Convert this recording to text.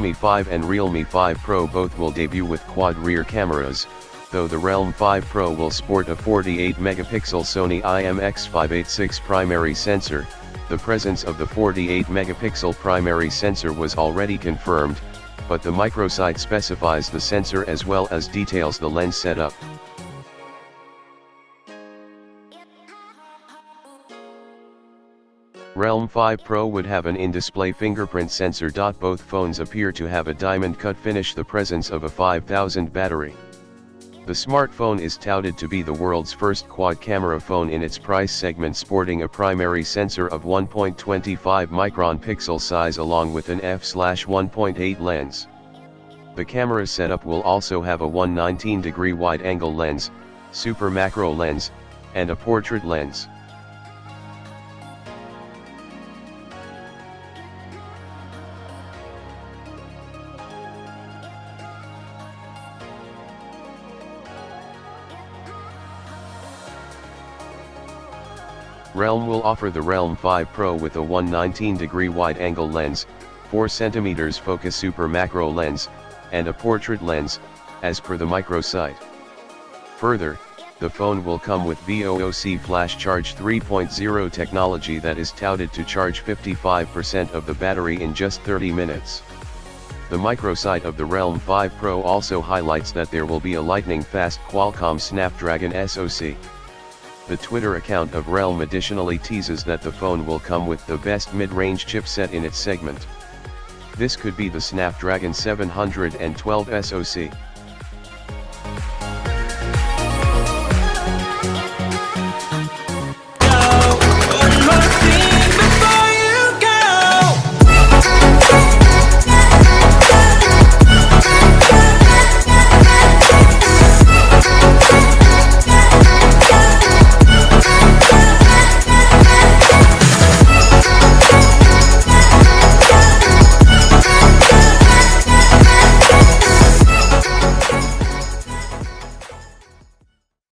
Realme 5 and Realme 5 Pro both will debut with quad rear cameras, though the Realme 5 Pro will sport a 48-megapixel Sony IMX586 primary sensor. The presence of the 48-megapixel primary sensor was already confirmed, but the microsite specifies the sensor as well as details the lens setup. Realme 5 Pro would have an in-display fingerprint sensor. Both phones appear to have a diamond cut finish, the presence of a 5000 battery. The smartphone is touted to be the world's first quad-camera phone in its price segment, sporting a primary sensor of 1.25 micron pixel size along with an f/1.8 lens. The camera setup will also have a 119-degree wide-angle lens, super macro lens, and a portrait lens. Realme will offer the Realme 5 Pro with a 119-degree wide-angle lens, 4 cm focus super macro lens, and a portrait lens, as per the microsite. Further, the phone will come with VOOC Flash Charge 3.0 technology that is touted to charge 55% of the battery in just 30 minutes. The microsite of the Realme 5 Pro also highlights that there will be a lightning-fast Qualcomm Snapdragon SoC. The Twitter account of Realme additionally teases that the phone will come with the best mid-range chipset in its segment. This could be the Snapdragon 712 SoC.